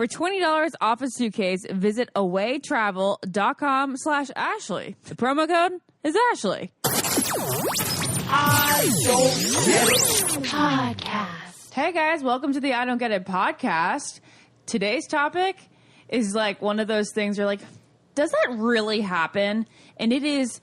For $20 off a suitcase, visit awaytravel.com/Ashley. The promo code is Ashley. I Don't Get It Podcast. Hey guys, welcome to the I Don't Get It podcast. Today's topic is like one of those things you're like, does that really happen? And it is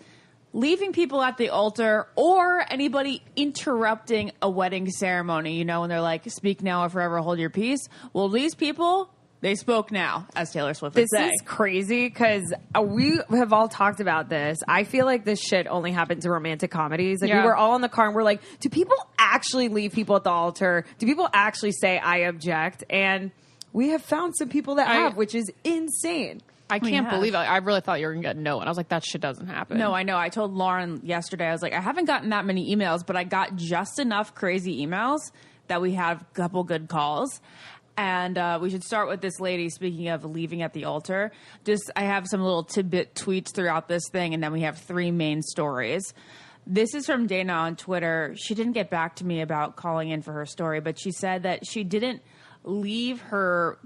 leaving people at the altar or anybody interrupting a wedding ceremony. You know, when they're like, speak now or forever hold your peace. Well, these people, they spoke now, as Taylor Swift would say. This is crazy because we have all talked about this. I feel like this shit only happens in romantic comedies. Like we were all in the car and we're like, do people actually leave people at the altar? Do people actually say, I object? And we have found some people that have, which is insane. I can't believe it. I really thought you were going to get no. And I was like, that shit doesn't happen. No, I know. I told Lauren yesterday, I was like, I haven't gotten that many emails, but I got just enough crazy emails that we have a couple good calls. And we should start with this lady, speaking of leaving at the altar. I have some little tidbit tweets throughout this thing, and then we have three main stories. This is from Dana on Twitter. She didn't get back to me about calling in for her story, but she said that she didn't leave her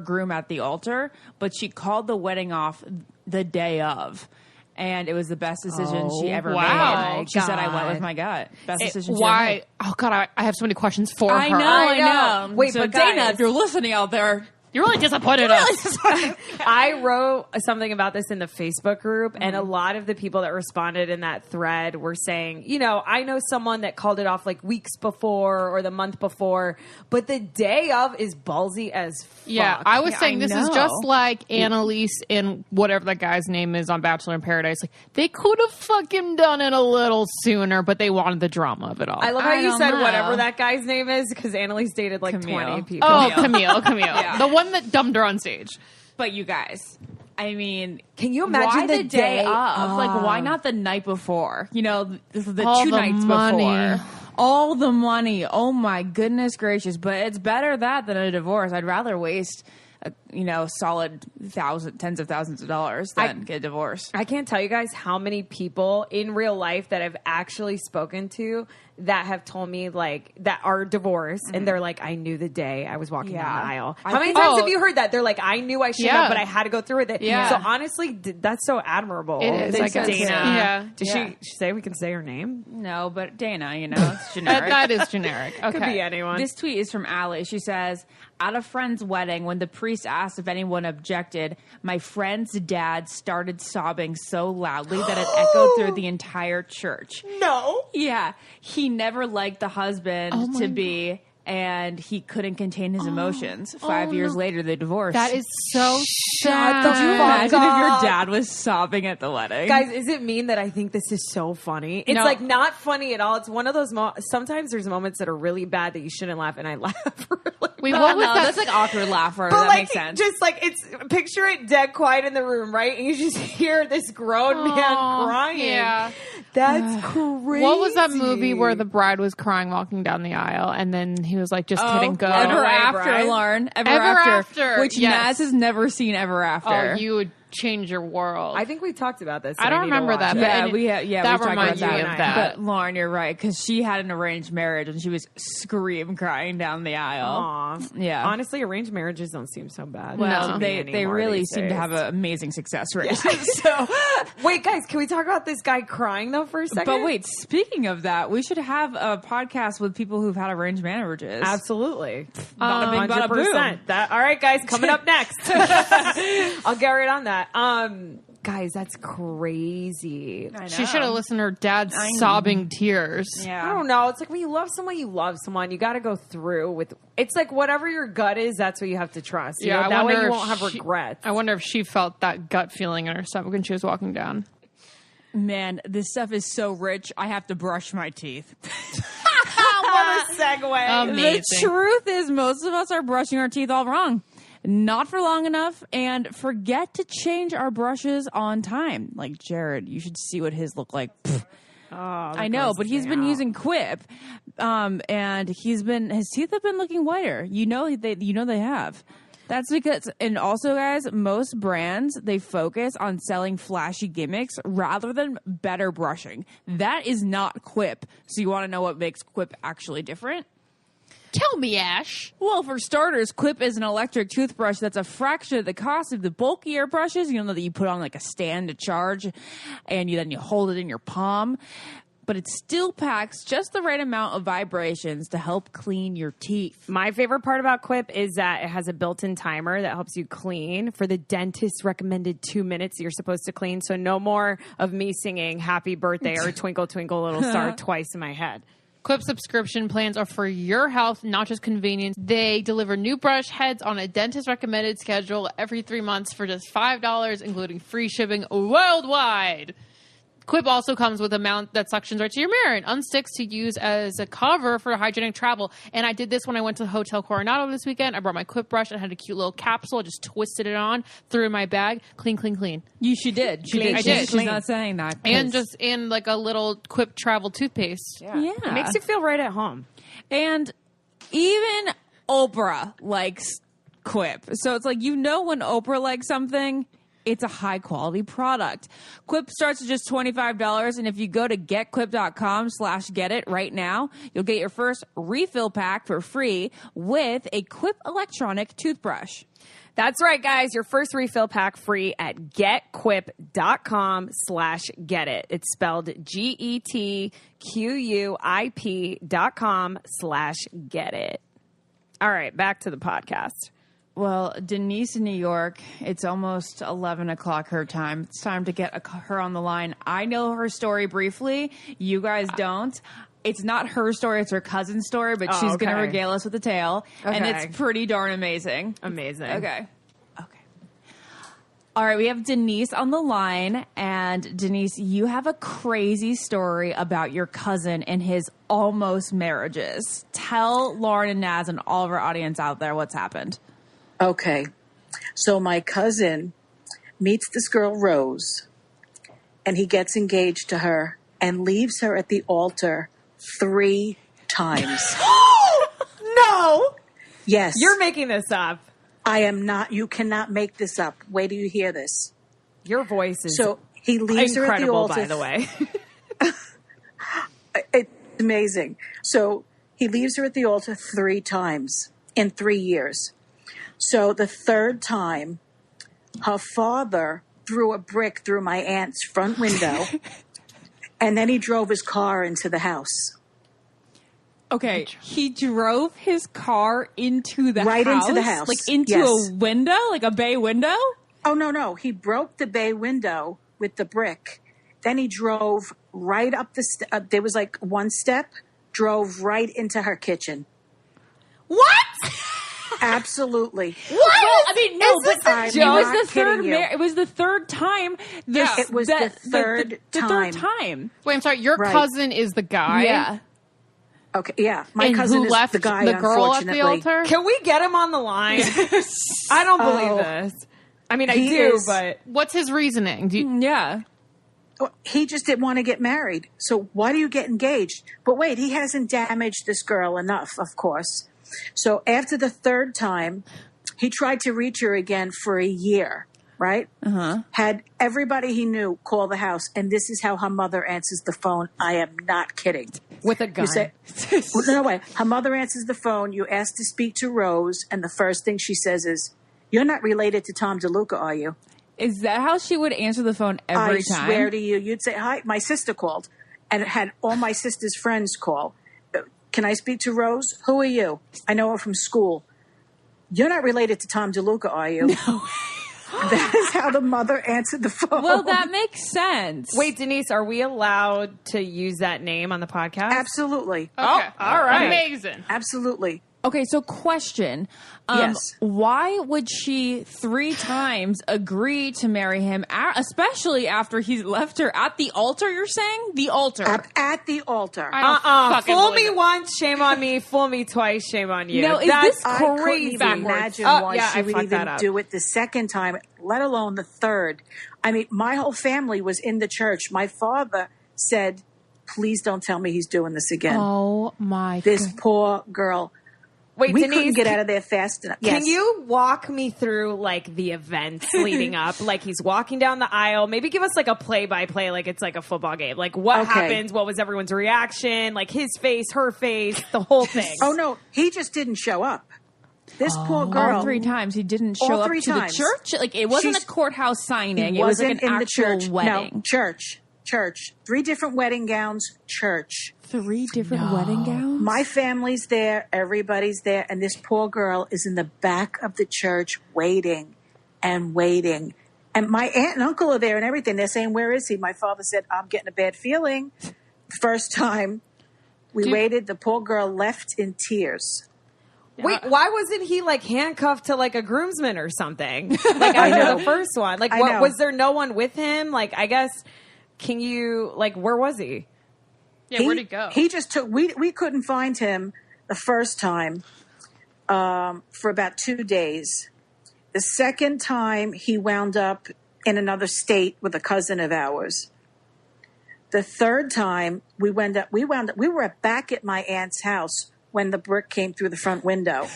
groom at the altar, but she called the wedding off the day of. And it was the best decision she ever made. She said, I went with my gut. Best decision she ever made. Oh, God, I have so many questions for her. I know. Wait, so but Dana, guys, if you're listening out there, You're really disappointed in us. I wrote something about this in the Facebook group, and a lot of the people that responded in that thread were saying, you know, I know someone that called it off like weeks before or the month before, but the day of is ballsy as fuck. Yeah, I was saying this is just like Annalise and whatever that guy's name is on Bachelor in Paradise. Like, they could have fucking done it a little sooner, but they wanted the drama of it all. I love how you said whatever that guy's name is, because Annalise dated like Camille. 20 people. Oh, Camille. Yeah. The one that dumped her on stage. but you guys, I mean, Can you imagine why the day of? of? Like, why not the night before? You know, the All two the nights money. before. All the money. Oh my goodness gracious! But it's better that than a divorce. I'd rather waste, solid tens of thousands of dollars than get a divorce. I can't tell you guys how many people in real life that I've actually spoken to that have told me like that are divorced, and they're like, I knew the day I was walking down the aisle. How many times have you heard that? They're like, I knew I shouldn't have, but I had to go through with it. Yeah. So honestly, that's so admirable. It is, Thanks, I guess. Dana. Yeah. Did she say we can say her name? No, but Dana, it's generic. That is generic. Okay. Could be anyone. This tweet is from Allie. She says, at a friend's wedding, when the priest asked if anyone objected, my friend's dad started sobbing so loudly that it echoed through the entire church. No. Yeah. He never liked the husband to be, and he couldn't contain his emotions. 5 years later, they divorced. That is so sad. Could you imagine if your dad was sobbing at the wedding? Guys, is it mean that I think this is so funny? It's like not funny at all. It's one of those sometimes there's moments that are really bad that you shouldn't laugh, and I laugh really. Wait, what was that? That's like awkward laughter. But That like, makes sense. just like it's picture it dead quiet in the room, right? And you just hear this grown man crying. Yeah. That's crazy. What was that movie where the bride was crying walking down the aisle, and then he was like, just kidding, go. Ever Runaway After, Bride? Lauren. Ever After, After. Which yes. Naz has never seen Ever After. Oh, you would change your world. I think we talked about this. I don't remember that. Yeah, but we that talked about reminds me of that. But Lauren, you're right, because she had an arranged marriage and she was crying down the aisle. Aw. Yeah. Honestly, arranged marriages don't seem so bad. Well, to me they anymore really these seem to days. have an amazing success rate. So, Wait, guys, can we talk about this guy crying though for a second? but wait, speaking of that, we should have a podcast with people who've had arranged marriages. Absolutely. Bada bing, bada boom. 100%. All right, guys, coming up next. I'll get right on that. Guys, that's crazy. I know. She should have listened to her dad's sobbing tears. Yeah. I don't know. It's like when you love someone, you love someone. You got to go through with. It's like whatever your gut is, that's what you have to trust. You know? That way you won't have regrets. I wonder if she felt that gut feeling in her stomach when she was walking down. Man, this stuff is so rich. I have to brush my teeth. What a segue. Amazing. The truth is, most of us are brushing our teeth all wrong. Not for long enough, and forget to change our brushes on time. Like Jared, you should see what his look like. I know, but he's been using Quip, and his teeth have been looking whiter. You know they have. That's because, and also, guys, most brands, they focus on selling flashy gimmicks rather than better brushing. That is not Quip. So you want to know what makes Quip actually different? Tell me, Ash. Well, for starters, Quip is an electric toothbrush that's a fraction of the cost of the bulkier brushes. You know that you put on like a stand to charge, and then you hold it in your palm. But it still packs just the right amount of vibrations to help clean your teeth. My favorite part about Quip is that it has a built-in timer that helps you clean for the dentist's recommended 2 minutes you're supposed to clean. So no more of me singing happy birthday or twinkle, twinkle, little star twice in my head. Quip subscription plans are for your health, not just convenience. They deliver new brush heads on a dentist-recommended schedule every 3 months for just $5, including free shipping worldwide. Quip also comes with a mount that suctions right to your mirror and unsticks to use as a cover for hygienic travel. And I did this when I went to Hotel Coronado this weekend. I brought my Quip brush and had a cute little capsule. I just twisted it on, threw it in my bag. Clean, clean, clean. She did. I did. She's not saying that. And just in like a little Quip travel toothpaste. Yeah. It makes you feel right at home. And even Oprah likes Quip. So it's like, when Oprah likes something, it's a high-quality product. Quip starts at just $25, and if you go to getquip.com/getit right now, you'll get your first refill pack for free with a Quip electronic toothbrush. That's right, guys. Your first refill pack free at getquip.com/getit. It's spelled GETQUIP.com/getit. All right, back to the podcast. Well, Denise in New York, it's almost 11 o'clock her time. It's time to get her on the line. I know her story briefly. You guys don't. It's not her story. It's her cousin's story, but she's going to regale us with the tale. Okay. And it's pretty darn amazing. Amazing. Okay. All right, we have Denise on the line. And Denise, you have a crazy story about your cousin and his almost marriages. Tell Lauren and Naz and all of our audience out there what's happened. Okay. So my cousin meets this girl, Rose, and he gets engaged to her and leaves her at the altar 3 times. No! Yes. You're making this up. I am not. You cannot make this up. Wait till you hear this. Your voice is So he leaves her at the incredible, altar. by the way. It's amazing. So he leaves her at the altar 3 times in 3 years. So the 3rd time, her father threw a brick through my aunt's front window, and then he drove his car into the house. Okay, he drove his car into the Right house? into the house. Like into Yes. a window? Like a bay window? Oh, no. He broke the bay window with the brick. Then he drove right up the there was like one step, drove right into her kitchen. What? Absolutely. What? Well, I mean, no, but I'm it was not the third. kidding you. It was the third time. It was the third The time. third time. Wait, I'm sorry. Your Right. cousin is the guy? Yeah. Okay, yeah. My And cousin who is left the guy, the girl at unfortunately. the altar? Can we get him on the line? I don't believe this. I mean, I He do, is- but What's his reasoning? Yeah. Well, he just didn't want to get married. So why do you get engaged? But wait, he hasn't damaged this girl enough, of course. So after the 3rd time, he tried to reach her again for a year, right? Had everybody he knew call the house, and this is how her mother answers the phone. I am not kidding. with a gun. You say, well, no way. Her mother answers the phone. You ask to speak to Rose, and the first thing she says is, "You're not related to Tom DeLuca, are you?" Is that how she would answer the phone every I time? swear to you, you'd say, "Hi, my sister called," and it had all my sister's friends call. "Can I speak to Rose? Who are you? I know her from school." "You're not related to Tom DeLuca, are you?" No. That is how the mother answered the phone. Well, that makes sense. Wait, Denise, are we allowed to use that name on the podcast? Absolutely. Okay. all right. Amazing. Absolutely. Okay, so question. Yes. Why would she 3 times agree to marry him, especially after he left her at the altar, you're saying? The altar. At the altar. I don't fucking Fool believe me it. once, shame on me. Fool me twice, shame on you. No, is That's this I couldn't crazy. even imagine Oh, why yeah, she I would fucked that even up. do it the 2nd time, let alone the 3rd. I mean, my whole family was in the church. My father said, "Please don't tell me he's doing this again." Oh my This God. poor girl. Wait, we Denise, couldn't get out of there fast enough. Can you walk me through like the events leading up? Like he's walking down the aisle. Maybe give us like a play-by-play, like it's like a football game. Like what happens? What was everyone's reaction? Like his face, her face, the whole thing. Oh no, he just didn't show up. This poor girl. All 3 times he didn't show up to the church. Like it wasn't a courthouse signing. It was like an actual wedding. No, church. 3 different wedding gowns. Church. 3 different wedding gowns? My family's there. Everybody's there. And this poor girl is in the back of the church waiting and waiting. And my aunt and uncle are there and everything. They're saying, where is he? My father said, I'm getting a bad feeling. First time we waited, the poor girl left in tears. Wait, why wasn't he like handcuffed to like a groomsman or something? Like I know the first one. Like what, was there no one with him? Like I guess, can you, like where was he? Yeah, where'd he go? He just took. We couldn't find him the first time for about 2 days. The second time he wound up in another state with a cousin of ours. The third time we were back at my aunt's house when the brick came through the front window.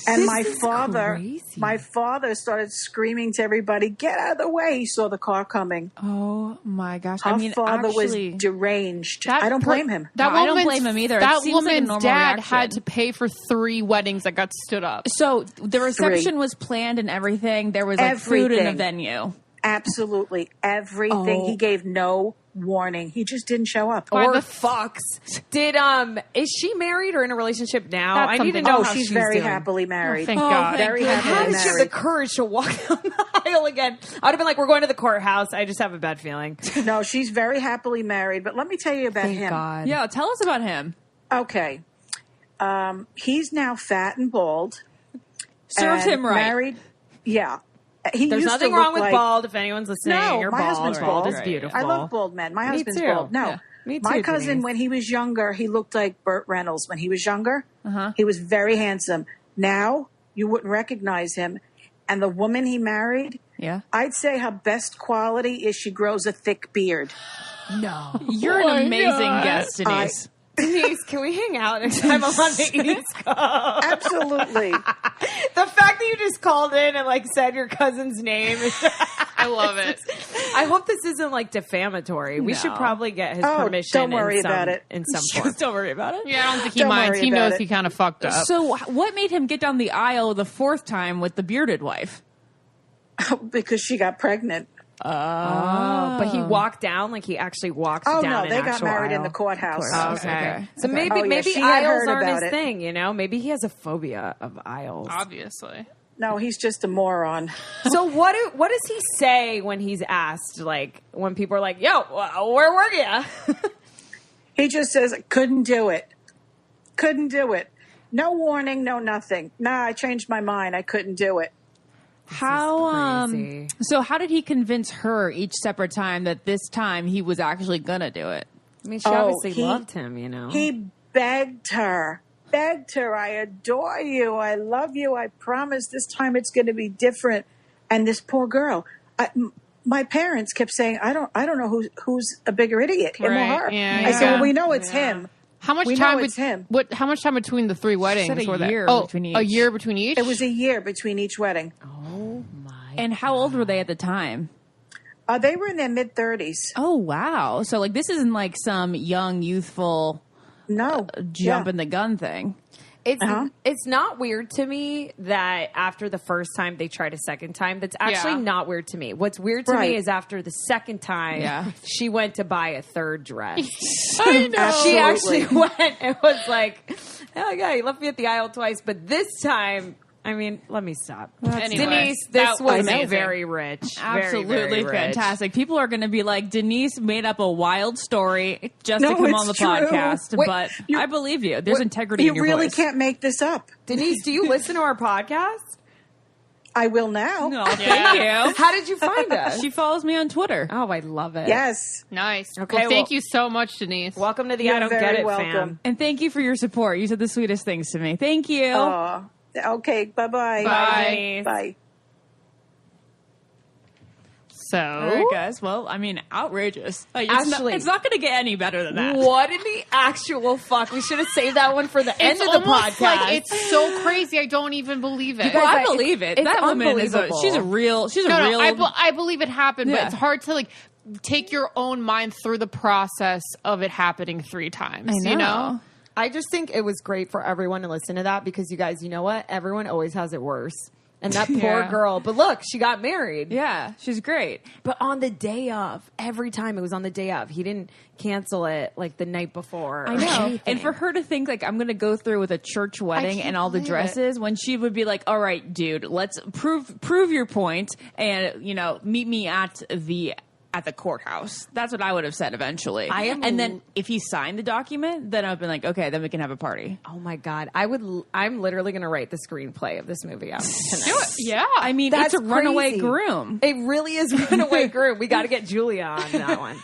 And my father started screaming to everybody, get out of the way. He saw the car coming. Oh my gosh. Our father was deranged. I don't blame him. I don't blame him either. That seems woman's like a dad reaction. had to pay for 3 weddings that got stood up. So the reception was planned and everything. There was like food in the venue. Absolutely. Everything. He gave no warning. He just didn't show up. Or fucks. Did is she married or in a relationship now? That's I need to know how she's she's very doing. happily married. Thank God. Very happily How did married. she have the courage to walk down the aisle again? I would have been like, we're going to the courthouse. I just have a bad feeling. No, she's very happily married. But let me tell you about him. God. Yeah, tell us about him. Okay. He's now fat and bald. Serves him right. Married. Yeah. There's nothing wrong with bald. If anyone's listening, No, you're my bald. husband's Bald bald. is beautiful. I love bald men. My husband's too. bald. No. Yeah. Me too, My cousin, Denise. when he was younger, he looked like Burt Reynolds. When he was younger, he was very handsome. Now, you wouldn't recognize him. And the woman he married, I'd say her best quality is she grows a thick beard. No. You're an amazing guest, Denise. Denise, can we hang out next time I'm on the East Coast? Absolutely. The fact that you just called in and like said your cousin's name is I love it. I hope this isn't like defamatory. We should probably get his permission. Don't worry about it. In some form. Don't worry about it. Yeah, I don't think he Don't minds. worry He about knows it. he kind of fucked up. So what made him get down the aisle the 4th time with the bearded wife? Because she got pregnant. But he walked down, like he actually walked down. No, they got married aisle. in the courthouse. Okay. So maybe Oh, yeah, maybe she had aisles heard aren't about his it. thing, you know? Maybe he has a phobia of aisles. Obviously. No, he's just a moron. So what does he say when he's asked, like when people are like, "Yo, where were you?" He just says, couldn't do it. Couldn't do it. No warning, no nothing. Nah, I changed my mind. I couldn't do it. How crazy. so how did he convince her each separate time that this time he was actually gonna do it? I mean, she obviously loved him, you know. He begged her. I adore you. I love you. I promise this time it's going to be different. And this poor girl, my parents kept saying, I don't know who's a bigger idiot, him or her. Yeah, I said, well, we know it's him. How much We time? know it's him. How much time between the 3 weddings? said a were there? year between each. A year between each. It was a year between each wedding. Oh my! And how old were they at the time? They were in their mid-30s. Oh wow. So like this isn't like some young, youthful No. jump Yeah. in the gun thing. It's not weird to me that after the first time they tried a second time. That's actually not weird to me. What's weird to me is after the second time, she went to buy a 3rd dress. I know. She actually went and was like, "Oh yeah, he left me at the aisle twice, but this time." I mean, let me stop. Anyway, Denise, that this was amazing. very rich. Absolutely very, very rich. fantastic. People are going to be like, Denise made up a wild story just No, to come it's on the true. podcast. Wait, but I believe you. There's integrity You in your really voice. can't make this up. Denise, do you listen to our podcast? I will now. No, thank you. How did you find us? She follows me on Twitter. Oh, I love it. Yes. Nice. Okay, Well, thank well- you so much, Denise. Welcome to the You're I Don't very Get It welcome. fam. And thank you for your support. You said the sweetest things to me. Thank you. Oh, okay. Bye-bye. Bye. Denise. Bye. So, all right, guys. Well, I mean, outrageous. Like, Actually, it's not going to get any better than that. What in the actual fuck? We should have saved that one for the end of the podcast. Like, it's so crazy. I don't even believe it. Well, I believe it. It's That woman unbelievable. she's a real. I believe it happened, Yeah. but it's hard to like take your own mind through the process of it happening 3 times. You know? I just think it was great for everyone to listen to that because you guys, you know what? Everyone always has it worse. And that poor Yeah. girl. But look, she got married. Yeah, she's great. But on the day of, every time it was on the day of. He didn't cancel it like the night before. I know. And for her to think like I'm going to go through with a church wedding can't and all the believe dresses when she would be like, "All right, dude, let's prove your point and, meet me at the courthouse." That's what I would have said eventually. And then if he signed the document, then I've been like, "Okay, then we can have a party." Oh my God. I'm literally going to write the screenplay of this movie out tonight. Do it. Yeah. I mean, That's it's a runaway crazy. groom. It really is runaway groom. We got to get Julia on that one.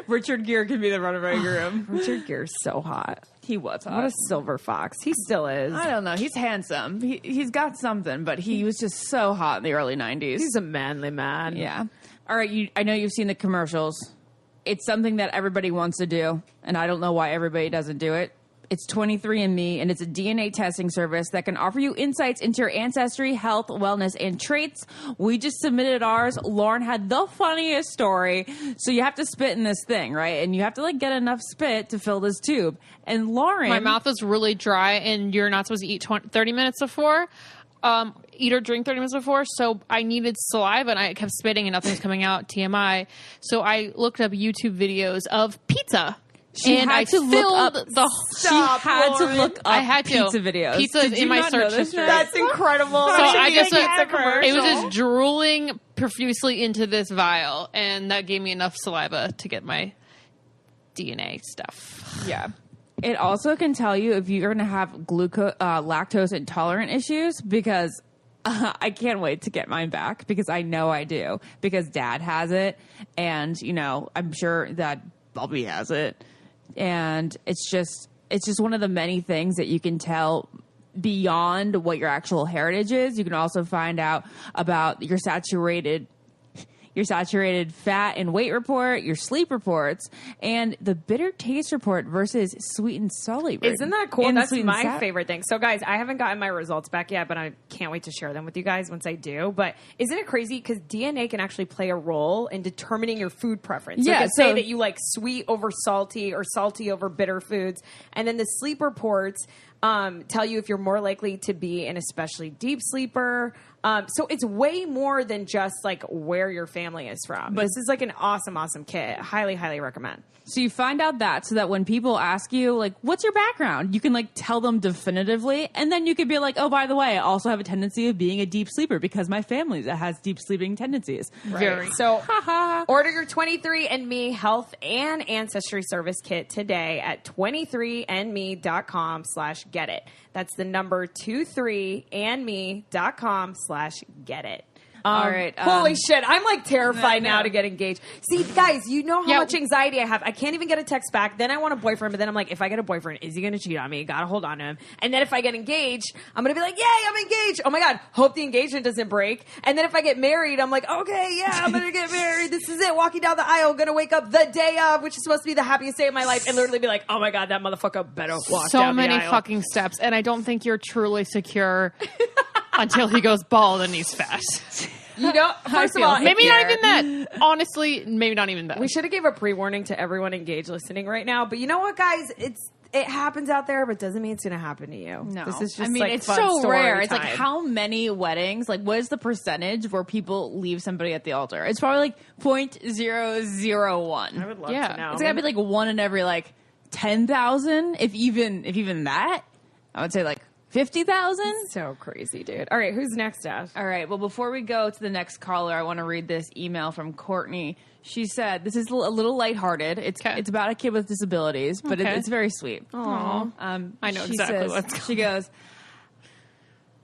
Richard Gere can be the runaway groom. Richard Gere's so hot. He was hot. What a silver fox. He still is. I don't know. He's handsome. He's got something, but he was just so hot in the early 90s. He's a manly man. Yeah. All right. I know you've seen the commercials. It's something that everybody wants to do, and I don't know why everybody doesn't do it. It's 23andMe, and it's a DNA testing service that can offer you insights into your ancestry, health, wellness, and traits. We just submitted ours. Lauren had the funniest story. So you have to spit in this thing, right? And you have to get enough spit to fill this tube. And Lauren... My mouth was really dry, and you're not supposed to eat 30 minutes before. Eat or drink 30 minutes before, so I needed saliva, and I kept spitting, and nothing was coming out. TMI. So I looked up YouTube videos of pizza. I had to look up I had pizza videos. Pizza is in my search history. That's incredible. So I just it it was just drooling profusely into this vial, and that gave me enough saliva to get my DNA stuff. Yeah. It also can tell you if you're going to have lactose intolerant issues because I can't wait to get mine back because I know I do because Dad has it, and I'm sure that Bobby has it, and it's just one of the many things that you can tell beyond what your actual heritage is. You can also find out about your saturated fat and weight report, your sleep reports, and the bitter taste report versus sweet and salty. Isn't that cool? And That's sweet and my favorite thing. So, guys, I haven't gotten my results back yet, but I can't wait to share them with you guys once I do. But isn't it crazy? Because DNA can actually play a role in determining your food preference. So Yeah, it can say that you like sweet over salty or salty over bitter foods. And then the sleep reports tell you if you're more likely to be an especially deep sleeper. So it's way more than just like where your family is from. But this is like an awesome, awesome kit. Highly, highly recommend. So you find out that so that when people ask you, like, what's your background? You can, like, tell them definitively. And then you could be like, oh, by the way, I also have a tendency of being a deep sleeper because my family has deep sleeping tendencies. Right. So order your 23andMe health and ancestry service kit today at 23andme.com/get it. That's the number 23andme.com/get it. All right. Holy shit. I'm like terrified now to get engaged. See, guys, you know how much anxiety I have. I can't even get a text back. Then I want a boyfriend, but then I'm like, if I get a boyfriend, is he going to cheat on me? Gotta hold on to him. And then if I get engaged, I'm going to be like, yay, I'm engaged. Oh my God. Hope the engagement doesn't break. And then if I get married, I'm like, okay, yeah, I'm going to get married. This is it. Walking down the aisle, going to wake up the day of, which is supposed to be the happiest day of my life, and literally be like, oh my God, that motherfucker better walk So down the many aisle. fucking steps, and I don't think you're truly secure until he goes bald and he's fat. You know, first of all, Maybe not even that. Honestly, maybe not even that. we should have gave a pre-warning to everyone engaged listening right now. But you know what, guys? It happens out there, but doesn't mean it's going to happen to you. No. This is just it's fun so story rare. It's like time. how many weddings, like what is the percentage where people leave somebody at the altar? It's probably like 0.001. I would love Yeah. to know. It's got to be like one in every like 10,000, if even that. I would say like 50,000. So crazy, dude. All right, who's next, Ash? All right. Well, before we go to the next caller, I want to read this email from Courtney. She said, this is a little lighthearted. It's about a kid with disabilities, but it's very sweet. Aww. I know exactly what's going on. She goes,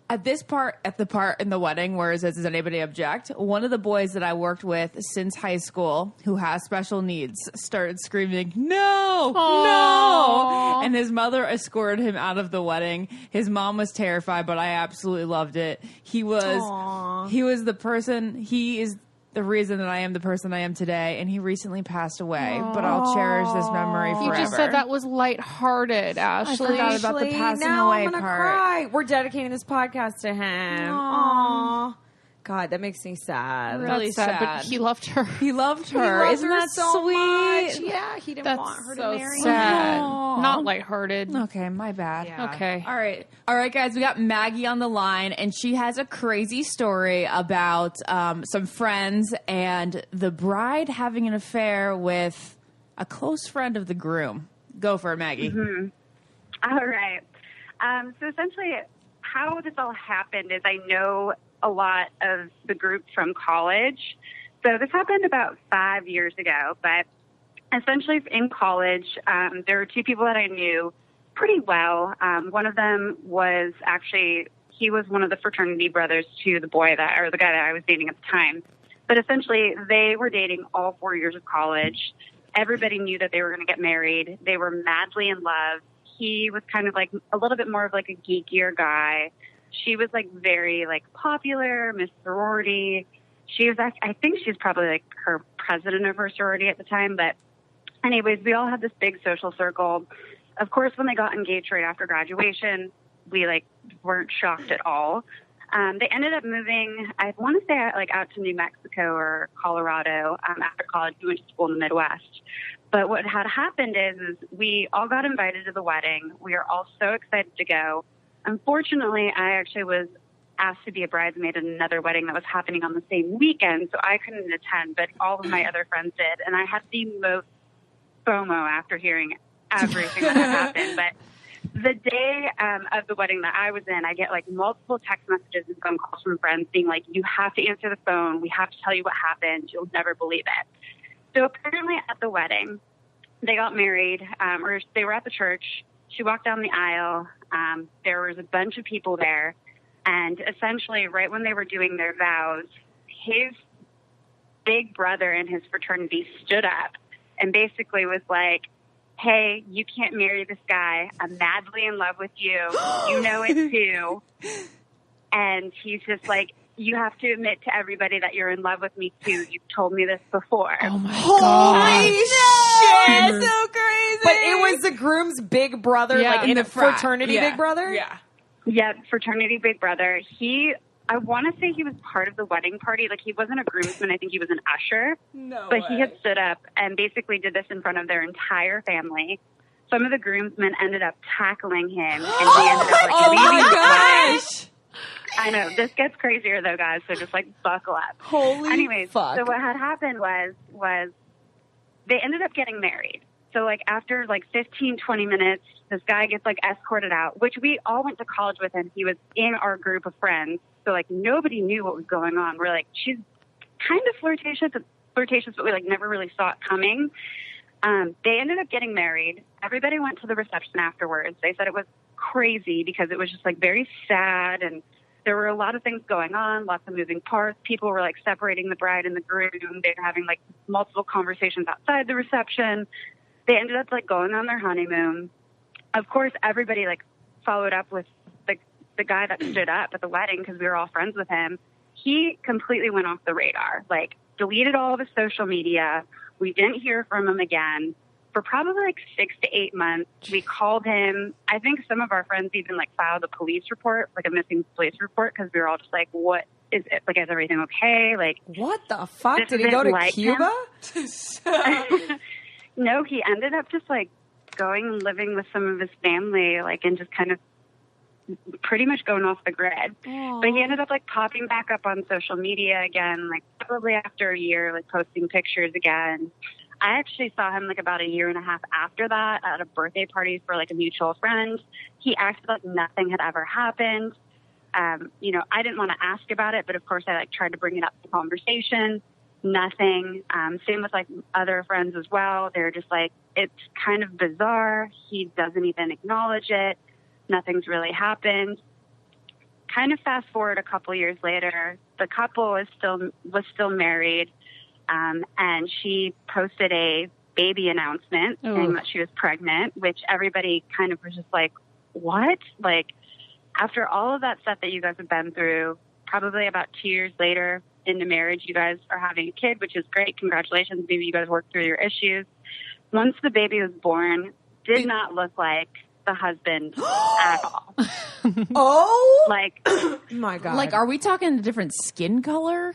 at the part in the wedding where it says, does anybody object? One of the boys that I worked with since high school who has special needs started screaming, no, no. And his mother escorted him out of the wedding. His mom was terrified, but I absolutely loved it. He was the person, he is the reason that I am the person I am today, and he recently passed away. But I'll cherish this memory forever. You just said that was lighthearted, Ashley. I forgot about the passing now away I'm gonna part. cry. We're dedicating this podcast to him. Aww. God, that makes me sad. Really That's sad, sad. but he loved her. He loved her. loved Isn't her that so sweet? much. Yeah, he didn't That's want her so to marry sad. him. Not lighthearted. Okay, my bad. Yeah. Okay. All right, guys. We got Maggie on the line, and she has a crazy story about some friends and the bride having an affair with a close friend of the groom. Go for it, Maggie. Mm-hmm. All right. So essentially, how this all happened is I know a lot of the group from college. So this happened about 5 years ago, but essentially in college, there were two people that I knew pretty well. One of them was actually, he was one of the fraternity brothers to the guy that I was dating at the time. But essentially, they were dating all 4 years of college. Everybody knew that they were going to get married. They were madly in love. He was kind of like a little bit more of like a geekier guy. She was like very like popular, Miss Sorority. She was, I think she's probably like her president of her sorority at the time. But anyways, we all had this big social circle. Of course, when they got engaged right after graduation, we like weren't shocked at all. They ended up moving, I want to say like out to New Mexico or Colorado after college. We went to school in the Midwest. But what had happened is we all got invited to the wedding. We are all so excited to go. Unfortunately, I actually was asked to be a bridesmaid at another wedding that was happening on the same weekend, so I couldn't attend, but all of my other friends did. And I had the most FOMO after hearing everything that had happened. But the day of the wedding that I was in, I get like multiple text messages and phone calls from friends being like, you have to answer the phone. We have to tell you what happened. You'll never believe it. So apparently at the wedding, they got married, or they were at the church. She walked down the aisle. There was a bunch of people there. And essentially, right when they were doing their vows, his big brother in his fraternity stood up and basically was like, hey, you can't marry this guy. I'm madly in love with you. You know it too. And he's just like, you have to admit to everybody that you're in love with me too. You've told me this before. Oh my God. Shit. So crazy. But it was the groom's big brother, Yeah. like in a fraternity big brother? Yeah. Yeah, fraternity big brother. I want to say he was part of the wedding party. Like, he wasn't a groomsman. I think he was an usher. No But way. he had stood up and basically did this in front of their entire family. Some of the groomsmen ended up tackling him, and he ended up like leaving the wedding. I know. This gets crazier, though, guys, so just, like, buckle up. Holy Anyways, fuck. so what had happened was they ended up getting married. So, like, after, like, 15, 20 minutes, this guy gets, like, escorted out, which we all went to college with him. He was in our group of friends. So, like, nobody knew what was going on. We're like, she's kind of flirtatious, but we, like, never really saw it coming. They ended up getting married. Everybody went to the reception afterwards. They said it was crazy because it was just, like, very sad, and there were a lot of things going on, lots of moving parts. People were, like, separating the bride and the groom. They were having, like, multiple conversations outside the reception. They ended up, like, going on their honeymoon. Of course, everybody, like, followed up with the guy that stood up at the wedding because we were all friends with him. He completely went off the radar, like, deleted all of his social media. We didn't hear from him again for probably, like, 6 to 8 months. We called him. I think some of our friends even, like, filed a police report, like a missing police report, because we were all just like, what is it? Like, is everything okay? Like, what the fuck? this Did he go isn't to like Cuba? No, he ended up just, like, going and living with some of his family, like, and just kind of pretty much going off the grid. But he ended up, like, popping back up on social media again, like, probably after a year, like, posting pictures again. I actually saw him, like, about a year and a half after that at a birthday party for, like, a mutual friend. He acted like nothing had ever happened. You know, I didn't want to ask about it, but, of course, I, like, tried to bring it up in conversation. Nothing. Same with, like, other friends as well. They're just like, it's kind of bizarre. He doesn't even acknowledge it. Nothing's really happened. Kind of fast forward a couple years later, the couple was still married, and she posted a baby announcement saying that she was pregnant, which everybody kind of was just like, what? Like, after all of that stuff that you guys have been through, probably about 2 years later, into marriage. You guys are having a kid, which is great. Congratulations. Maybe you guys worked through your issues. Once the baby was born, did not look like the husband at all. Oh, Like, my God. Like, are we talking a different skin color?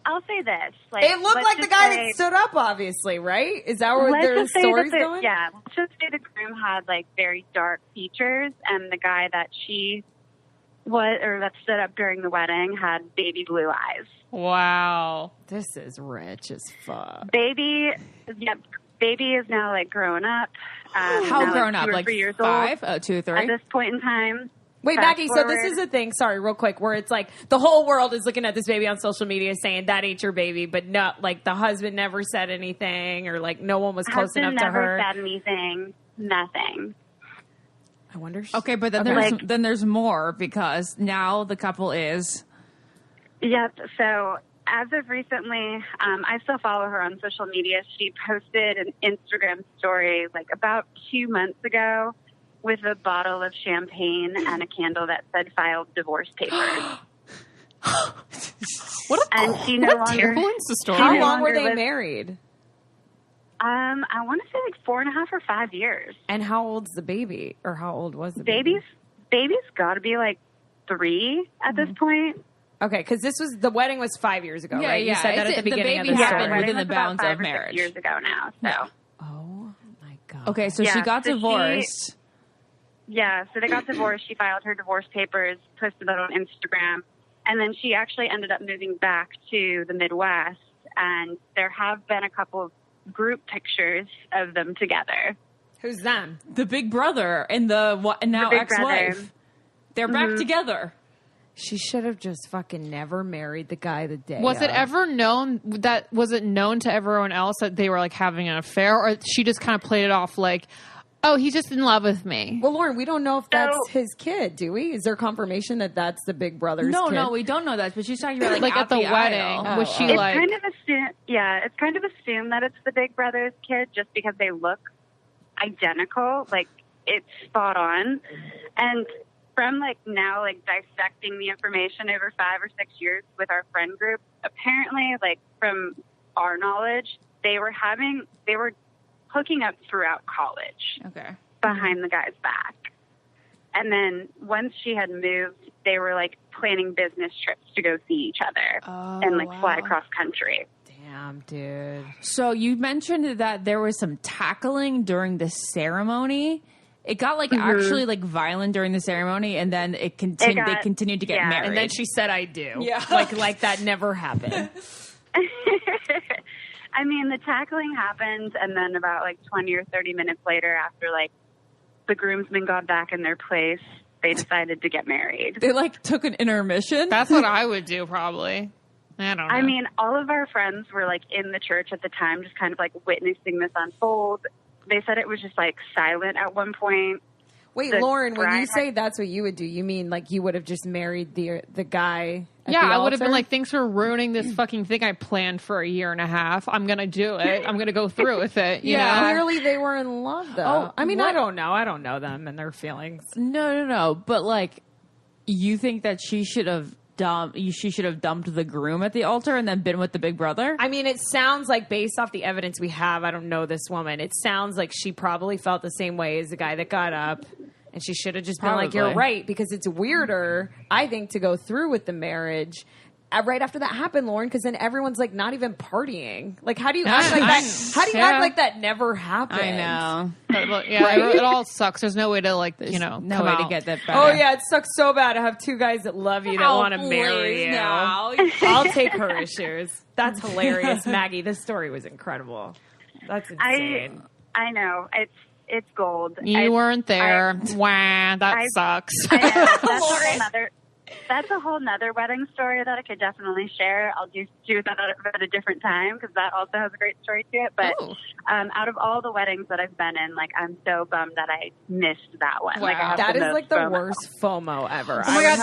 I'll say this. Like, it looked let's like the just guy say- that stood up, obviously, right? Is that where let's their just say story's that going? Yeah, let's just say the groom had like very dark features, and the guy that that stood up during the wedding had baby blue eyes. Wow. This is rich as fuck. Baby is now like grown up. How now, grown like, up? 2 or Like 3 years 5? old 2 or 3? at this point in time. Wait, Fast Maggie, so this forward. is a thing, sorry, real quick, where it's like the whole world is looking at this baby on social media saying that ain't your baby, but no, like the husband never said anything or like no one was close Husband enough to never her. said anything. Nothing. I wonder. Okay, but then there's more because now the couple is. Yep. So as of recently, I still follow her on social media. She posted an Instagram story like about 2 months ago with a bottle of champagne and a candle that said filed divorce papers. And she no longer. Terrible Insta story. How no long were longer they lives- married? I want to say like 4.5 or 5 years. And how old's the baby? Or how old was the baby? Baby's got to be like 3 at this point. Okay, because the wedding was 5 years ago, Yeah, right? You yeah, said that at the beginning of baby the happened story. within the Wedding was about bounds 5 of or 6 marriage. years ago now. So. Oh my God. Okay, so Yeah, she got so divorced. Yeah, so they got divorced. She filed her divorce papers, posted that on Instagram, and then she actually ended up moving back to the Midwest. And there have been a couple of group pictures of them together. Who's them? The big brother and and now big ex-wife. brother. They're back together. She should have just fucking never married the guy the day Was it of. ever known was it known to everyone else that they were like having an affair, or she just kind of played it off like, oh, he's just in love with me? Well, Lauren, we don't know if that's So- his kid, do we? Is there confirmation that that's the big brother's kid? No, we don't know that. But she's talking about Like at the wedding, aisle. was she It's like? kind of it's kind of assumed that it's the big brother's kid just because they look identical. Like, it's spot on. And from like now, like dissecting the information over 5 or 6 years with our friend group, apparently, like from our knowledge, they were hooking up throughout college Okay. behind the guy's back. And then once she had moved, they were like planning business trips to go see each other and like fly across country. Damn, dude. So you mentioned that there was some tackling during the ceremony. It got like actually like violent during the ceremony, and then they continued to get married. And then she said, I do. Yeah. Like that never happened. I mean, the tackling happened, and then about like 20 or 30 minutes later, after like the groomsmen got back in their place, they decided to get married. they like took an intermission. That's what I would do probably. I don't know. I mean, all of our friends were like in the church at the time, just kind of like witnessing this unfold. They said it was just like silent at one point. Wait, The Lauren, when you bride- say that's what you would do, you mean like you would have just married the guy at yeah, the I would have been altar? like, thanks for ruining this fucking thing I planned for a year and a half. I'm going to do it. I'm going to go through with it. You know? Clearly they were in love, though. Oh, I mean, what? I don't know. I don't know them and their feelings. No. But like, you think that she should have dumped the groom at the altar and then been with the big brother? I mean, it sounds like based off the evidence we have, I don't know this woman. It sounds like she probably felt the same way as the guy that got up. And she should have just been like, you're Probably. right, because it's weirder, I think, to go through with the marriage right after that happened, Lauren, because then everyone's like not even partying. Like, how do you act like that? How do you act like that never happened? I know. But, yeah, it all sucks. There's no way to like, No come way out. to get that back. Oh yeah, it sucks so bad to have two guys that love you that want to marry you. No. I'll take her issues. That's hilarious, Maggie. This story was incredible. That's insane. I know it's gold. You weren't there. Wah, that sucks. I know. That's a whole nother wedding story that I could definitely share. I'll do that at a different time because that also has a great story to it. But out of all the weddings that I've been in, like, I'm so bummed that I missed that one. Wow. Like, I have That is most like the FOMO. worst FOMO ever. Oh my god,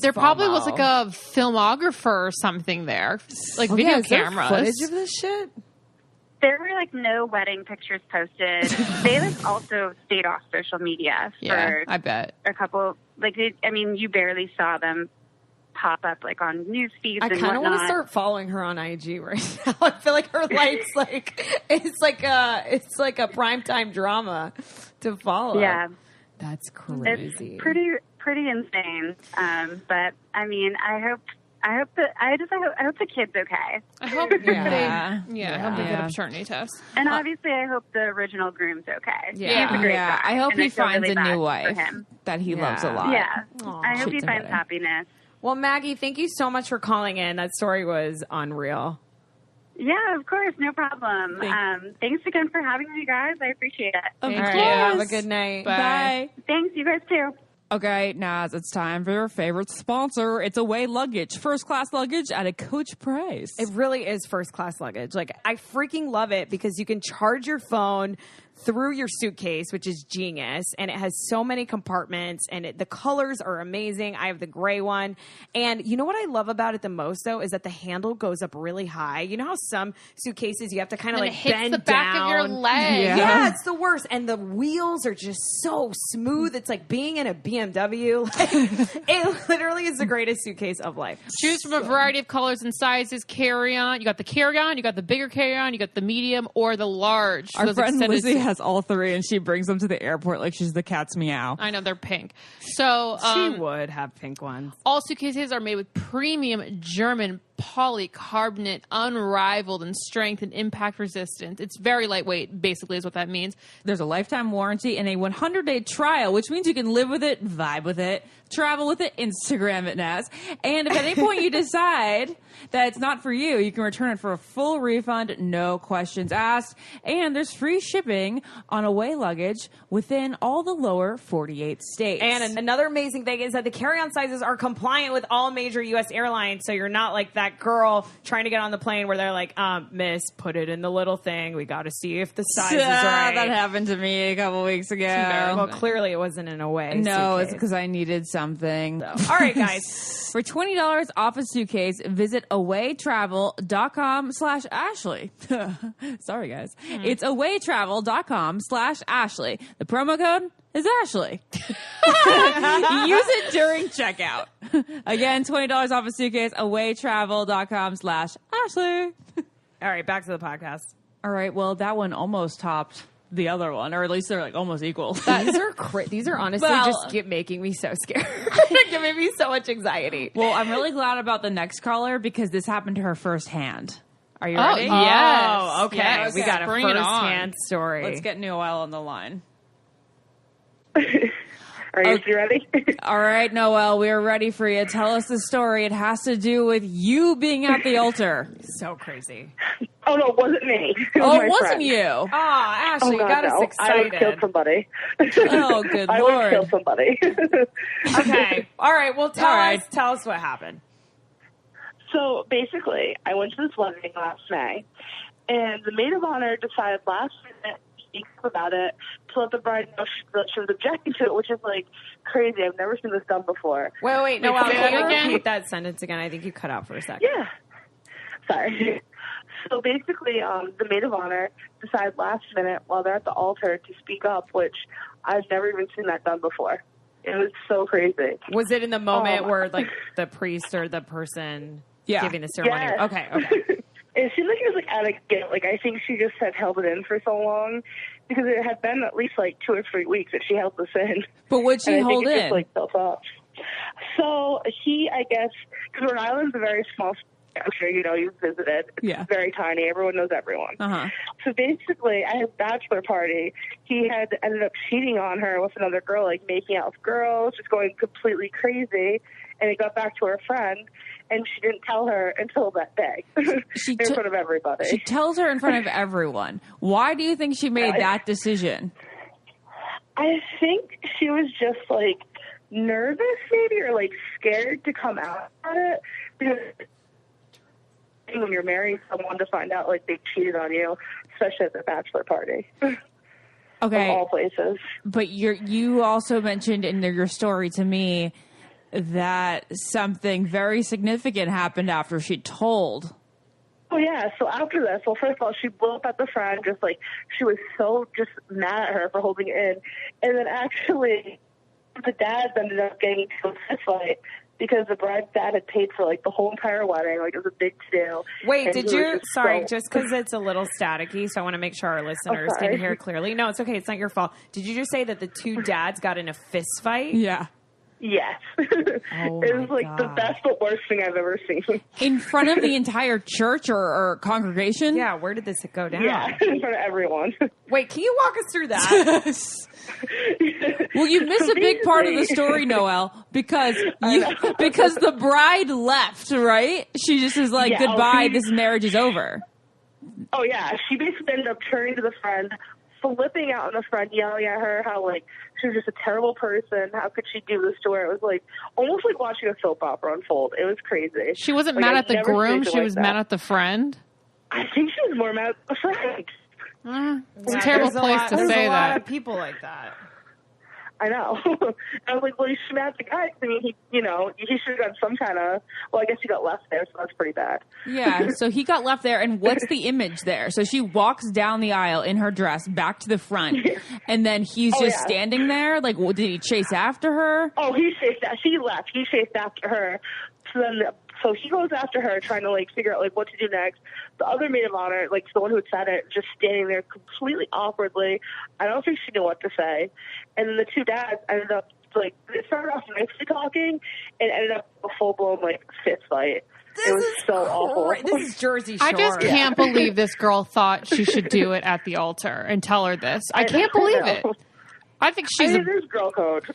there probably FOMO. was like a filmographer or something there, like Oh, video yeah, is there cameras. footage of this shit. There were like no wedding pictures posted. They like also stayed off social media Yeah, for I bet. a couple. Like, you barely saw them pop up like on news feeds I and kind of want to whatnot. start following her on IG right now. I feel like her life's it's like a primetime drama to follow. Yeah. That's crazy. It's pretty insane. But I mean, I hope the kid's okay. I hope Yeah. I hope they get a paternity test. And obviously, I hope the original groom's okay. Yeah. He's a great guy. I hope and he feel finds really a bad new for wife him. that he loves a lot. Yeah. Aw. I hope he Shit finds together. happiness. Well, Maggie, thank you so much for calling in. That story was unreal. Yeah, of course, no problem. Thanks again for having me, guys. I appreciate it. Of All course. right, have a good night. Bye. Thanks, you guys too. Okay, Naz, it's time for your favorite sponsor. It's Away Luggage. First class luggage at a coach price. It really is first class luggage. Like, I freaking love it because you can charge your phone through your suitcase, which is genius. And it has so many compartments and the colors are amazing. I have the gray one. And you know what I love about it the most though, is that the handle goes up really high. You know how some suitcases you have to kind of And like it hits bend the back down? of your leg. Yeah, it's the worst. And the wheels are just so smooth. It's like being in a BMW. Like, it literally is the greatest suitcase of life. Choose from a variety of colors and sizes. Carry-on. You got the carry-on, you got the bigger carry-on, you got the medium or the large. Our Those friend extended Lizzie has all three, and she brings them to the airport like she's the cat's meow. I know, they're pink. So She would have pink ones. all suitcases are made with premium German polycarbonate, unrivaled in strength and impact resistance. It's very lightweight, basically, is what that means. There's a lifetime warranty and a 100-day trial, which means you can live with it, vibe with it, travel with it, Instagram it, Naz. And if at any point you decide that it's not for you, you can return it for a full refund, no questions asked. And there's free shipping on Away Luggage within all the lower 48 states. And another amazing thing is that the carry-on sizes are compliant with all major U.S. airlines, so you're not like that girl trying to get on the plane where they're like, miss, put it in the little thing. We got to see if the size is right. That happened to me a couple weeks ago. Well, clearly it wasn't in a way. No, it's suitcase. because I needed something. All right, guys. For $20 off a suitcase, visit awaytravel.com/Ashley. Sorry, guys. It's awaytravel.com/Ashley. The promo code is Ashley. Use it during checkout. Again, $20 off a suitcase, awaytravel.com/Ashley. All right, back to the podcast. All right, well, that one almost topped the other one, or at least they're like almost equal. These are honestly Well- just making me so scared. Giving me so much anxiety. Well, I'm really glad about the next caller because this happened to her firsthand. Are you Oh, ready? yes. Oh, okay. Yes. We got a Bring it on. first-hand story. Let's get Noelle on the line. Are you ready? All right, Noelle, we're ready for you. Tell us the story. It has to do with you being at the altar. so crazy. Oh, no, it wasn't me. It was Oh, my it wasn't friend. you. Oh, Ashley, Oh, you God, got us no. I would excited. kill somebody. Oh, good I Lord. would kill somebody. Okay. All right. Well, All right. tell us what happened. So basically, I went to this wedding last May, and the maid of honor decided last minute to speak up about it to let the bride know she was objecting to it, which is like crazy. I've never seen this done before. Wait. No, Say that can you again? repeat that sentence again? I think you cut out for a second. Yeah. Sorry. So basically, the maid of honor decided last minute while they're at the altar to speak up, which I've never even seen that done before. It was so crazy. Was it in the moment Oh. where, like, the priest or the person Yeah. giving the ceremony? Yes. Okay. It seemed like it was like at a guilt. Like I think she just had held it in for so long because it had been at least like 2 or 3 weeks that she held this in. But what'd she And I hold think it in? just, like, built up. So he, I guess, because Rhode Island's a very small state, I'm sure you know, you've visited. It's Yeah. very tiny. Everyone knows everyone. Uh-huh. So basically, at his bachelor party, he had ended up cheating on her with another girl, like making out with girls, just going completely crazy. And it got back to her friend, and she didn't tell her until that day She in took- front of everybody. She tells her in front of everyone. Why do you think she made that decision? I think she was just like nervous, maybe, or like scared to come out about it because when you're marrying someone to find out like they cheated on you, especially at the bachelor party, of Okay, all places. but you also mentioned in your story to me that something very significant happened after she told. Oh yeah. So after this, well, first of all, she blew up at the friend, just like she was so just mad at her for holding it in, and then actually the dads ended up getting into a fist fight because the bride's dad had paid for like the whole entire wedding. Like it was a big to-do. Wait, And did he was you? just Sorry, so- just because it's a little staticky, so I want to make sure our listeners sorry. can hear clearly. No, it's okay. It's not your fault. Did you just say that the two dads got in a fist fight? Yeah. Yes. Oh it my was like the God. best but worst thing I've ever seen. In front of the entire church or congregation? Yeah, where did this go down? Yeah, in front of everyone. Wait, can you walk us through that? Well, you missed a big part of the story, Noelle, because the bride left, right? She just is like, Yeah, goodbye, this marriage is over. Oh yeah, she basically ended up turning to the friend, flipping out on the friend, yelling at her how like she was just a terrible person. How could she do this to her? It was like almost like watching a soap opera unfold. It was crazy. She wasn't Like, mad I've at the never seen groom. anything She like was that. mad at the friend. I think she was more mad at the friend. It's a terrible place to There's say a lot that. of people like that. I know. I was like, well, you should mad at the guy. I mean, he should have got some kind of. Well, I guess he got left there, so that's pretty bad. Yeah, so he got left there, and what's the image there? So she walks down the aisle in her dress back to the front, and then he's just yeah. standing there? Like, did he chase after her? Oh, he chased. She left. He chased after her. So he goes after her, trying to like figure out like what to do next. The other maid of honor, like the one who had said it, just standing there completely awkwardly. I don't think she knew what to say. And then the two dads ended up like it started off nicely talking and ended up a full blown like fist fight. It was so awful. This is Jersey Shore. I just can't believe this girl thought she should do it at the altar and tell her this. I can't believe it. I think she's a there's girl code.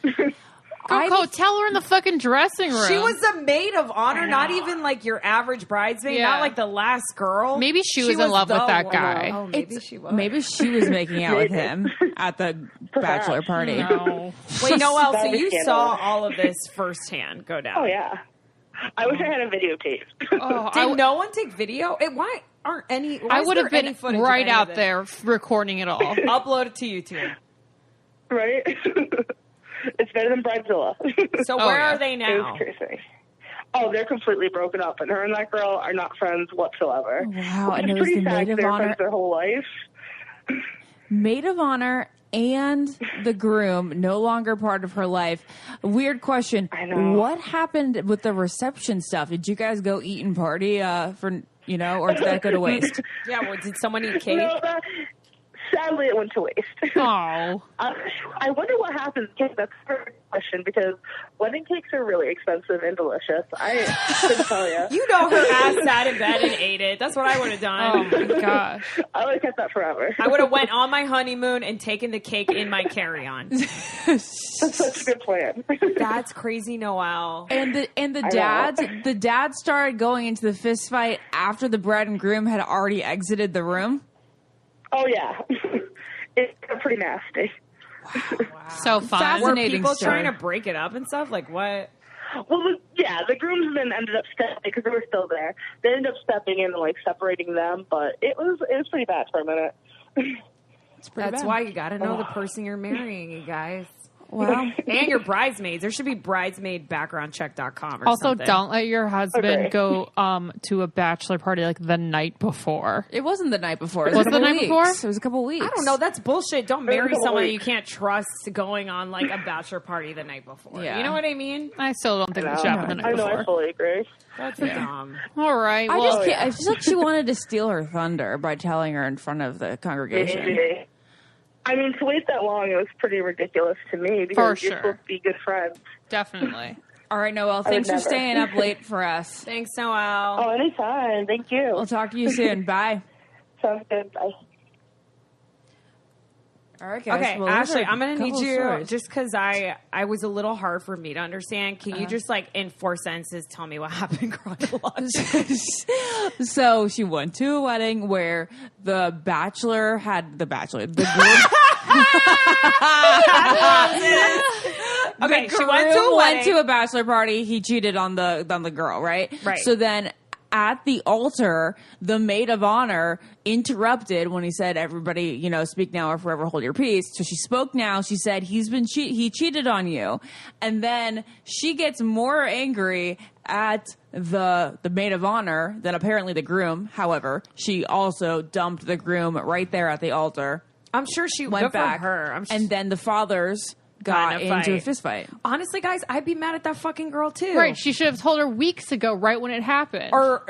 Coco. Tell her in the fucking dressing room. She was the maid of honor, not even like your average bridesmaid, Yeah. not like the last girl. Maybe she was in love with the that one. guy. Oh, maybe she was. Maybe she was making out with him at the bachelor party. No. Wait, Noelle, so That'd be you scandalous. saw all of this firsthand go down. Oh yeah. I wish I had a videotape. Oh, Did no one take video? Why aren't any? Why I is would there have been any footage of right any of out this? there recording it all. Upload it to YouTube. Right? It's better than Bridezilla. So Oh, where yeah. are they It now? was crazy. Oh, they're completely broken up, and her and that girl are not friends whatsoever. Wow, Which and is it was pretty the sad maid 'cause of they were honor. friends their whole life. Maid of honor and the groom no longer part of her life. Weird question. I know. What happened with the reception stuff? Did you guys go eat and party or did that go to waste? Yeah, well, did someone eat cake? No, sadly, it went to waste. Oh. I wonder what happens. That's a good question because wedding cakes are really expensive and delicious. I couldn't tell you. You know her ass sat in bed and ate it. That's what I would have done. Oh my gosh. I would have kept that forever. I would have went on my honeymoon and taken the cake in my carry-on. That's such a good plan. That's crazy, Noelle. And the dads started going into the fist fight after the bride and groom had already exited the room. Oh yeah, it's pretty nasty. So fun. Were Fascinating people story. trying to break it up and stuff? Like what? Well, the groomsmen ended up stepping because they were still there. They ended up stepping in and like separating them, but it was pretty bad for a minute. That's why you got to know the person you're marrying, you guys. Well, And your bridesmaids. There should be bridesmaidbackgroundcheck.com or Also, something. don't let your husband Okay. go to a bachelor party like the night before. it wasn't the night before. Was it the night before? It was a couple weeks. I don't know. That's bullshit. Don't marry couple someone weeks. you can't trust going on like a bachelor party the night before. Yeah. You know what I mean? I still don't think it should happen the I night know. I before. fully agree. That's dumb. All right. I Well, just can't. I feel like she wanted to steal her thunder by telling her in front of the congregation. Maybe. I mean, to wait that long, it was pretty ridiculous to me because For you're sure. supposed to be good friends. definitely. All right, Noelle, thanks for never. staying up late for us. Thanks, Noelle. Oh, anytime. Thank you. We'll talk to you soon. Bye. Sounds good. Bye. All right, guys. Okay, well, those Ashley, are I'm going to a need couple you, stories. just because I was a little hard for me to understand. Can you just, like, in 4 sentences, tell me what happened chronologically? So she went to a wedding where the bachelor had the groom. Okay, she Groom went to a wedding. went to a bachelor party. He cheated on the girl, right? Right. So then at the altar, the maid of honor interrupted when he said, "Everybody, speak now or forever hold your peace." So she spoke now. She said, he cheated on you. And then she gets more angry at the maid of honor than apparently the groom. However, she also dumped the groom right there at the altar. I'm sure she Went good for back. her. And then the fathers got Kind of into a fight. fist fight. Honestly, guys, I'd be mad at that fucking girl too. Right. She should have told her weeks ago, right when it happened. Or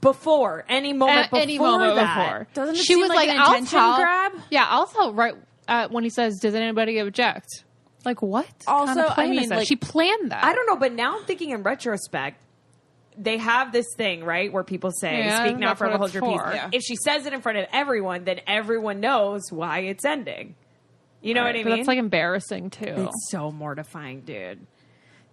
before, any moment At before any moment that. before. Doesn't it she seem was like an I'll intention tell. grab? Yeah, I'll tell right when he says, "Does anybody object?" Like what? Also, kind of plan I mean, is that? like- she planned that. I don't know, but now I'm thinking in retrospect, they have this thing, right, where people say, Yeah, speak now, that's forever what hold your it's peace. for. Yeah. If she says it in front of everyone, then everyone knows why it's ending. You know what I But mean? that's like embarrassing too. It's so mortifying, dude.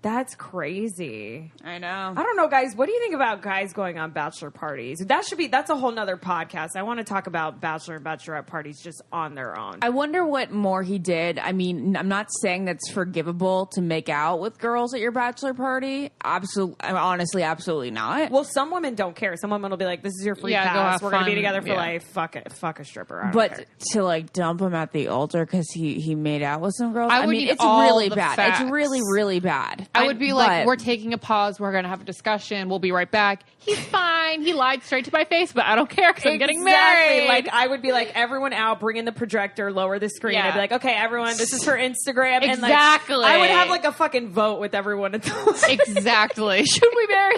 That's crazy. I know. I don't know, guys. What do you think about guys going on bachelor parties? That's a whole nother podcast. I want to talk about bachelor and bachelorette parties just on their own. I wonder what more he did. I mean, I'm not saying that's forgivable to make out with girls at your bachelor party. Honestly, absolutely not. Well, some women don't care. Some women will be like, "This is your free Yeah, go pass. have We're gonna be fun." together for Yeah. life. Fuck it. Fuck a stripper." I don't But care. to like dump him at the altar because he made out with some girls. I I would mean, need it's all really the bad. facts. It's really, really bad. I would be like, but- we're taking a pause. We're going to have a discussion. We'll be right back. He's fine. He lied straight to my face, but I don't care because I'm getting married. Like, I would be like, everyone out, bring in the projector, lower the screen. Yeah. I'd be like, okay, everyone, this is for Instagram. And Exactly. like, I would have like a fucking vote with everyone at the Exactly. Should we marry?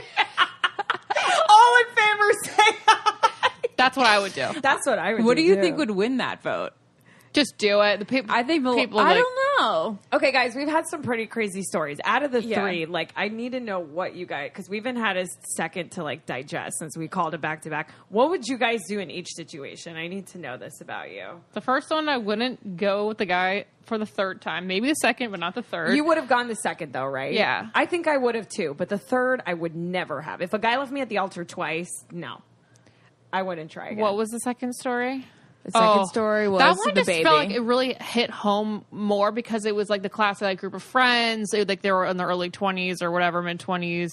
all in favor say aye. That's what I would do. That's what I would do. What do you too. think would win that vote? Just do it. The people. I think people. I like, don't know. Okay, guys, we've had some pretty crazy stories. Out of the Yeah. three, like, I need to know what you guys, because we haven't had a second to like digest since we called it back to back. What would you guys do in each situation? I need to know this about you. The first one, I wouldn't go with the guy for the third time. Maybe the second, but not the third. You would have gone the second, though, right? Yeah. I think I would have too, but the third, I would never have. If a guy left me at the altar twice, no, I wouldn't try again. What was the second story? The second story was that one the just baby. felt like it really hit home more because it was like the class of that group of friends. Like they were in their early 20s or whatever, mid 20s.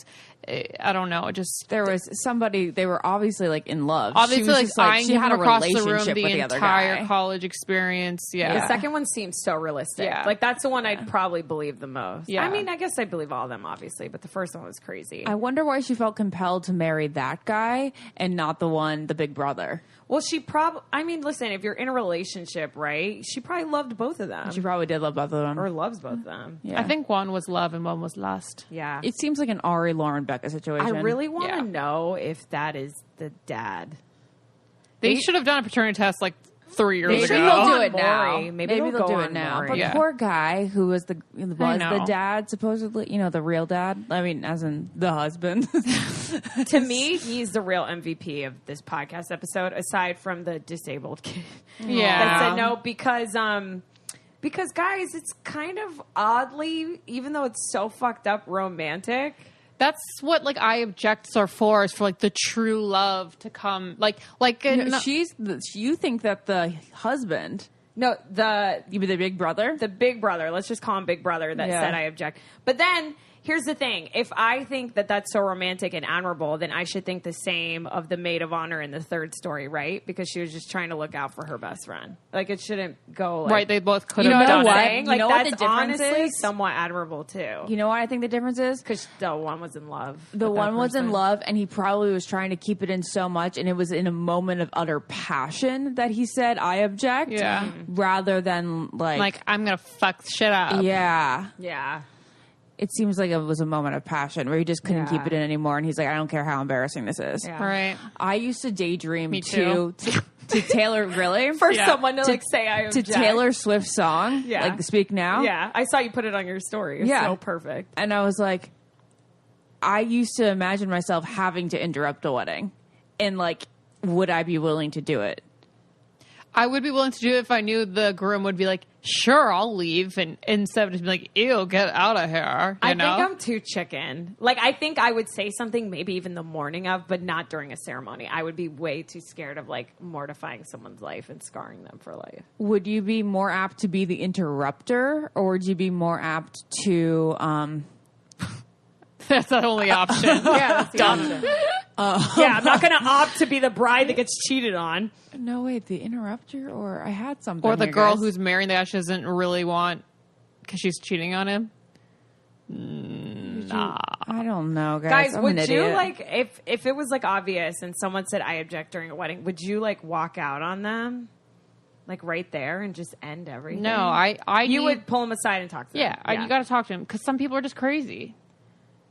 I don't know. It just There was somebody. They were obviously like in love. obviously she was like just, like eyeing she him had a across the relationship room with the the other entire guy. college experience. Yeah. The second one seems so realistic. Yeah. Like, that's the one I'd probably believe the most. Yeah. I mean, I guess I believe all of them, obviously, but the first one was crazy. I wonder why she felt compelled to marry that guy and not the big brother. Well, she probably, I mean, listen, if you're in a relationship, right, she probably loved both of them. She probably did love both of them. Or loves both of them. Yeah. I think one was love and one was lust. Yeah. It seems like an Ari Lauren Becca situation. I really want to Yeah. know if that is the dad. They should have done a paternity test like 3 years Maybe ago. they'll do on it now. Maury. Maybe Maybe they'll they'll go do on it now. Maury. But Yeah. poor guy who was the know. dad supposedly, the real dad. I mean, as in the husband. To me, he's the real MVP of this podcast episode, aside from the disabled kid. Yeah. That said no, because guys, it's kind of oddly, even though it's so fucked up, romantic. That's what like I objects are for, is for like the true love to come. Like You think that the husband, No, the you be the big brother? big brother, let's just call him Big Brother, that Yeah. said I object. But then here's the thing. If I think that that's so romantic and admirable, then I should think the same of the maid of honor in the third story, right? Because she was just trying to look out for her best friend. Like, it shouldn't go like... right. They both could You have know done what? it. Saying, You like, know what that's the difference honestly is? somewhat admirable, too. You know what I think the difference is? Because the one was in love. The with that one was in person. love, and he probably was trying to keep it in so much, and it was in a moment of utter passion that he said, "I object," Yeah. rather than Like I'm gonna fuck shit up. yeah. Yeah. It seems like it was a moment of passion where he just couldn't Yeah. keep it in anymore, and he's like, "I don't care how embarrassing this is." Yeah. Right. I used to daydream Me too. to Taylor really For Yeah. someone to, To- like, say I to object. Taylor Swift's song, Yeah. like "Speak Now." Yeah. I saw you put it on your story. It's Yeah. so perfect. And I was like, I used to imagine myself having to interrupt a wedding, and like, would I be willing to do it? I would be willing to do it if I knew the groom would be like, "Sure, I'll leave," and instead of just be like, "Ew, get out of here." You know? I think I'm too chicken. Like, I think I would say something maybe even the morning of, but not during a ceremony. I would be way too scared of, like, mortifying someone's life and scarring them for life. Would you be more apt to be the interrupter, or would you be more apt to? That's the only option. Yeah, that's the option. Yeah, I'm not going to opt to be the bride that gets cheated on. No, wait, the interrupter, or I had something. Or the here, girl guys. who's marrying the guy she doesn't really want because she's cheating on him. I don't know, guys. Guys, I'm would an you, idiot. like, if it was, like, obvious and someone said, I object during a wedding, would you, like, walk out on them? Like right there and just end everything? No, you would pull him aside and talk to him. Yeah, you got to talk to him because some people are just crazy.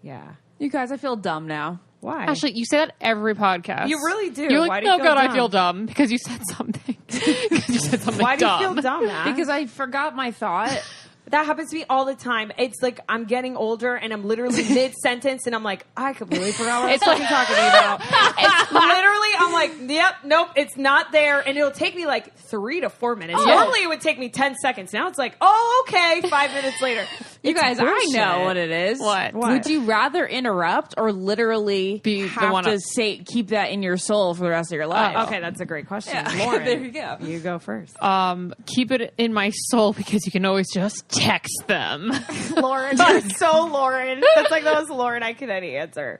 Yeah. You guys, I feel dumb now. Why? Ashley, you say that every podcast. You really do. You're like, Why do you oh feel God, dumb? I feel dumb because you said something. Because you said something Why do you dumb. feel dumb, Ash? Because I forgot my thought. That happens to me all the time. It's like I'm getting older and I'm literally mid-sentence and I'm like, I completely forgot what I was fucking talking about. It's literally, I'm like, yep, nope, it's not there. And it'll take me like 3 to 4 minutes. Normally it would take me 10 seconds. Now it's like, oh, okay, 5 minutes later. You guys, bullshit. I know what it is. What? Would you rather interrupt or literally Be the have one to up- keep that in your soul for the rest of your life? Okay, that's a great question. Yeah. Lauren, There you go. You go first. Keep it in my soul because you can always just text them. Lauren. That's so Lauren. That's like the most Lauren I could any answer.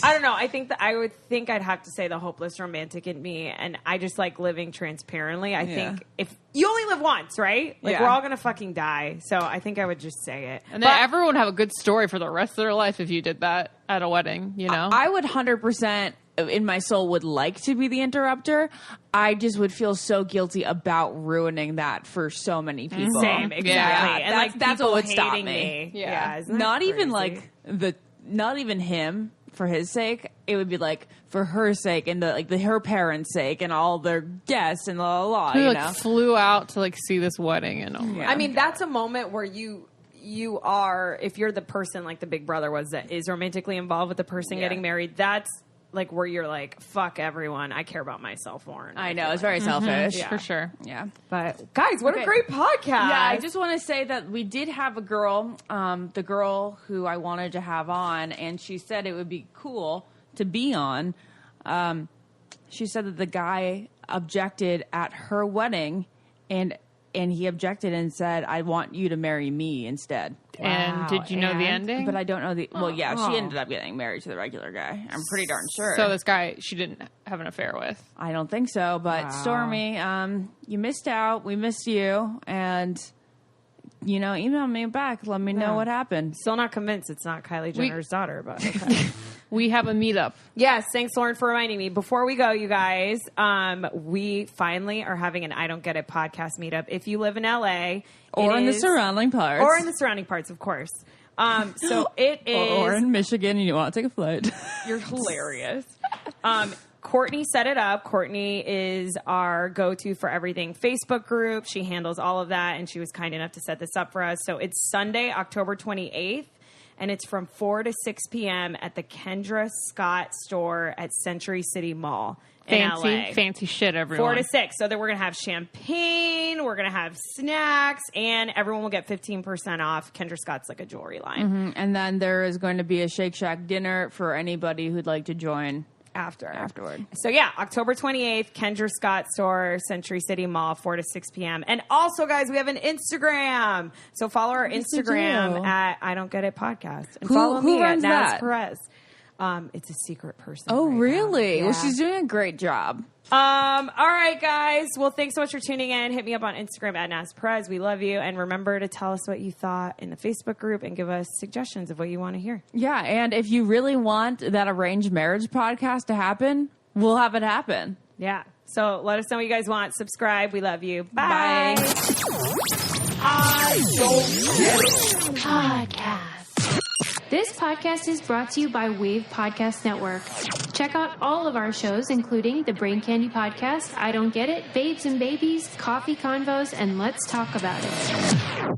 I don't know. I think that I would think I'd have to say the hopeless romantic in me, and I just like living transparently. I think if you only live once, right? Like we're all gonna fucking die. So I think I would just say it. And then everyone would have a good story for the rest of their life if you did that at a wedding, you know? I would 100% in my soul would like to be the interrupter. I just would feel so guilty about ruining that for so many people. Same, exactly. Yeah, And that's people what would stop hating me. Yeah, isn't that Not even crazy? like not even him for his sake. It would be like for her sake and her parents' sake and all their guests and la la la. Who, You like, know, flew out to like see this wedding and all that. I mean, that's a moment where you are, if you're the person like the Big Brother was that is romantically involved with the person getting married, that's like where you're like, fuck everyone. I care about myself more. I know it's very selfish. for sure. Yeah. But guys, what a great podcast. Yeah, I just want to say that we did have a girl, the girl who I wanted to have on, and she said it would be cool to be on. She said that the guy objected at her wedding, and he objected and said, "I want you to marry me instead." And did you know the ending? But I don't know the. Well, yeah, she ended up getting married to the regular guy. I'm pretty darn sure. So this guy she didn't have an affair with. I don't think so. But Stormy, you missed out. We missed you, and email me back. Let me know what happened. Still not convinced it's not Kylie Jenner's daughter, but okay. We have a meetup. Yes, thanks, Lauren, for reminding me. Before we go, you guys, we finally are having an I Don't Get It podcast meetup. If you live in LA. Or in the surrounding parts. Or in the surrounding parts, of course. So it is. Or in Michigan and you want to take a flight. You're hilarious. Courtney set it up. Courtney is our go-to for everything Facebook group. She handles all of that, and she was kind enough to set this up for us. So it's Sunday, October 28th. And it's from 4 to 6 p.m. at the Kendra Scott store at Century City Mall in LA. Fancy shit, everyone. 4 to 6. So then we're going to have champagne, we're going to have snacks, and everyone will get 15% off. Kendra Scott's like a jewelry line. Mm-hmm. And then there is going to be a Shake Shack dinner for anybody who'd like to join afterward. So yeah, October 28th, Kendra Scott store, Century City Mall, 4 to 6 p.m. And also, guys, we have an Instagram. So follow our Instagram at I Don't Get It Podcast. And follow me at runs Naz that? Perez. It's a secret person. Oh, right really? now. Well, Yeah. she's doing a great job. All right, guys. Well, thanks so much for tuning in. Hit me up on Instagram at Naz Perez. We love you. And remember to tell us what you thought in the Facebook group and give us suggestions of what you want to hear. Yeah, and if you really want that arranged marriage podcast to happen, we'll have it happen. Yeah. So let us know what you guys want. Subscribe. We love you. Bye. Podcast. This podcast is brought to you by Wave Podcast Network. Check out all of our shows, including the Brain Candy Podcast, I Don't Get It, Babes and Babies, Coffee Convos, and Let's Talk About It.